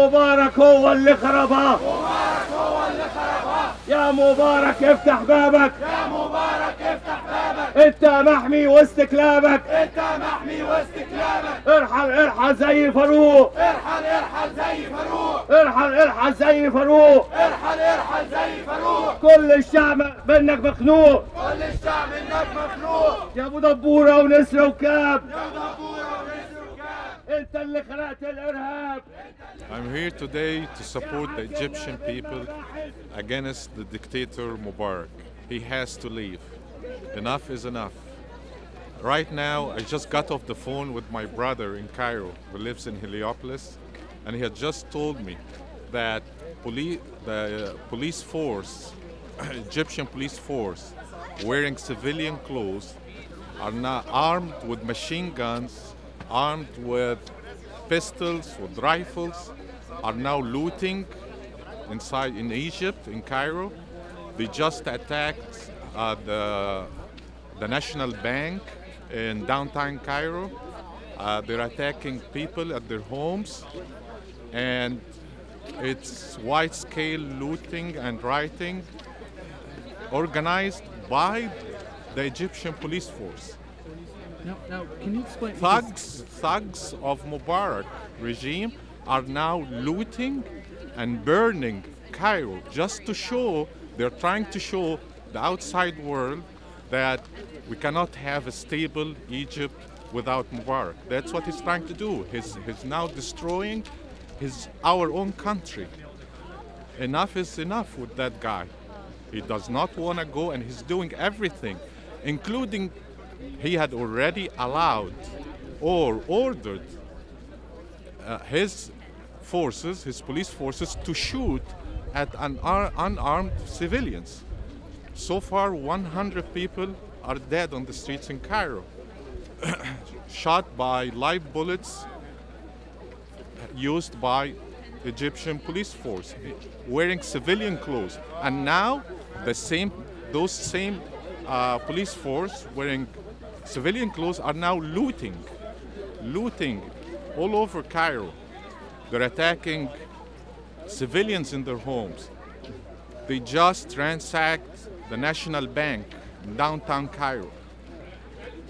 مبارك هو اللي خربها. مبارك هو اللي خربها. يا مبارك افتح بابك. يا مبارك افتح بابك. انت محمي وسط كلابك. انت محمي وسط كلابك. ارحل ارحل زي فاروق. ارحل ارحل زي فاروق. ارحل ارحل زي فاروق. ارحل ارحل زي فاروق. كل الشعب منك مخنوق. كل الشعب منك مخنوق. يا ابو دبوره ونسر وكاب. يا دبوره ونسر وكاب. انت اللي خلقت الارهاب. I'm here today to support the Egyptian people against the dictator Mubarak. He has to leave. Enough is enough. Right now, I just got off the phone with my brother in Cairo, who lives in Heliopolis, and he had just told me that the police force, Egyptian police force, wearing civilian clothes, are now armed with machine guns, armed with pistols, with rifles, are now looting inside in Egypt, in Cairo. They just attacked the National Bank in downtown Cairo. They're attacking people at their homes, and it's wide-scale looting and rioting organized by the Egyptian police force. Now, can you explain? Thugs of Mubarak regime are now looting and burning Cairo just to show, they're trying to show the outside world that we cannot have a stable Egypt without Mubarak. That's what he's trying to do. He's now destroying our own country. Enough is enough with that guy. He does not want to go, and he's doing everything, including he had already allowed or ordered his forces, his police forces, to shoot at unarmed civilians. So far, 100 people are dead on the streets in Cairo, shot by live bullets used by Egyptian police force, wearing civilian clothes. And now, those same police force wearing civilian clothes are now looting all over Cairo. They're attacking civilians in their homes. They just ransacked the National Bank in downtown Cairo.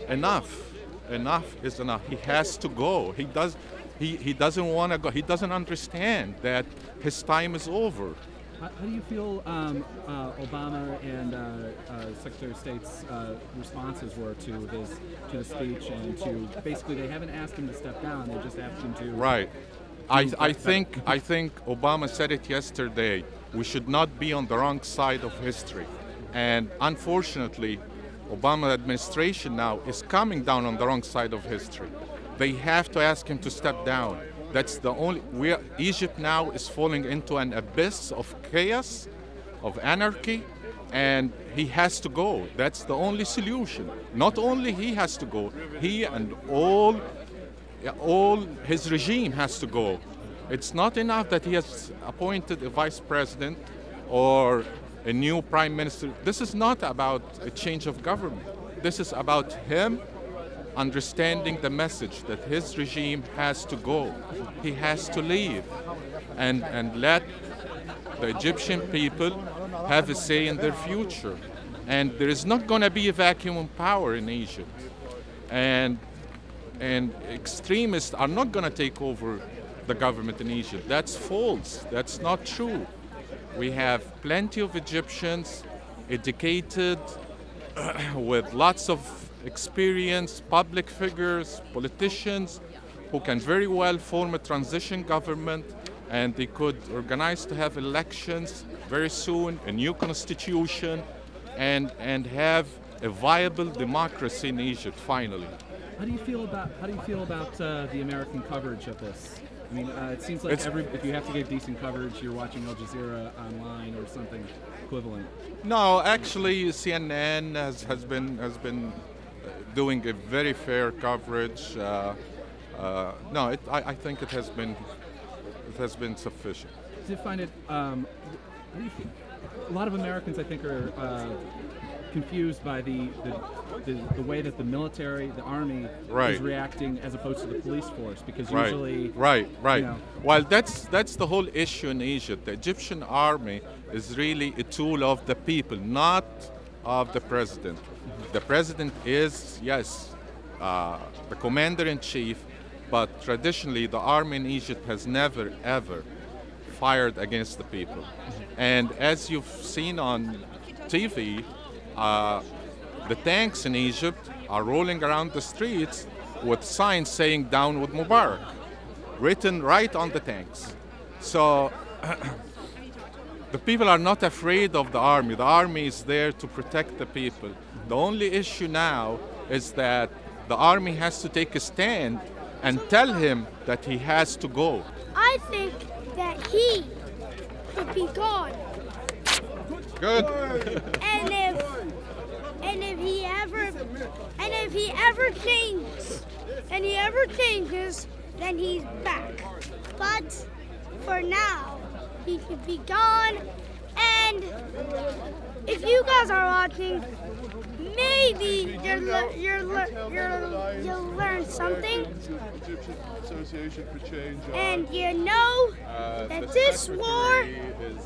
Enough is enough. He has to go. He doesn't want to go. He doesn't understand that his time is over. How do you feel Obama and Secretary of State's responses were to the speech, and to basically they haven't asked him to step down, they just asked him to. Right. I think Obama said it yesterday. We should not be on the wrong side of history, and unfortunately, Obama administration now is coming down on the wrong side of history. They have to ask him to step down. That's the only. Egypt now is falling into an abyss of chaos, of anarchy, and he has to go. That's the only solution. Not only he has to go, he and all his regime has to go. It's not enough that he has appointed a vice president or a new prime minister. This is not about a change of government. This is about him understanding the message that his regime has to go. He has to leave and let the Egyptian people have a say in their future. And there is not going to be a vacuum of power in Egypt. And extremists are not going to take over the government in Egypt. That's false. That's not true. We have plenty of Egyptians, educated, with lots of experience, public figures, politicians, who can very well form a transition government, and they could organize to have elections very soon, a new constitution, and have a viable democracy in Egypt finally. How do you feel about the American coverage of this? I mean, it seems like if you have to give decent coverage, you're watching Al Jazeera online or something equivalent. No, actually, CNN has been doing a very fair coverage. No, I think it has been sufficient. Do you find it? How do you feel? A lot of Americans, I think, are confused by the the way that the military, the army, Right. is reacting as opposed to the police force, because Right, usually, right. you know. Well, that's the whole issue in Egypt. The Egyptian army is really a tool of the people, not of the president. The president is, yes, the commander-in-chief, but traditionally the army in Egypt has never, ever fired against the people. And as you've seen on TV, the tanks in Egypt are rolling around the streets with signs saying "Down with Mubarak," written right on the tanks. So the people are not afraid of the army. The army is there to protect the people. The only issue now is that the army has to take a stand and tell him that he has to go. I think that he should be gone. Good. And if he ever changes, then he's back. But for now, he should be gone. And if you guys are watching, maybe you'll learn something. Egyptian Association for Change. And you know that this war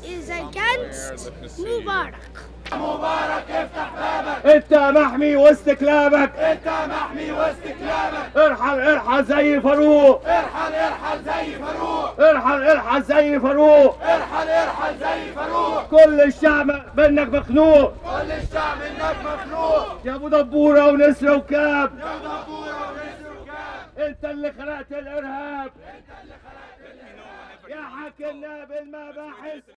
is against Mubarak. مبارك افتح بابك، انت محمي واستكلابك، انت محمي واستكلابك، ارحل ارحل زي فاروق، ارحل ارحل زي فاروق، ارحل ارحل زي فاروق، ارحل ارحل زي فاروق، كل الشعب منك مخنوق، كل الشعب منك مخنوق، يا ابو دبوره ونسر وكاب، يا ابو دبوره ونسر وكاب، انت اللي خلقت الارهاب، انت اللي خلقت الارهاب، يا حاكمنا بالمباحث.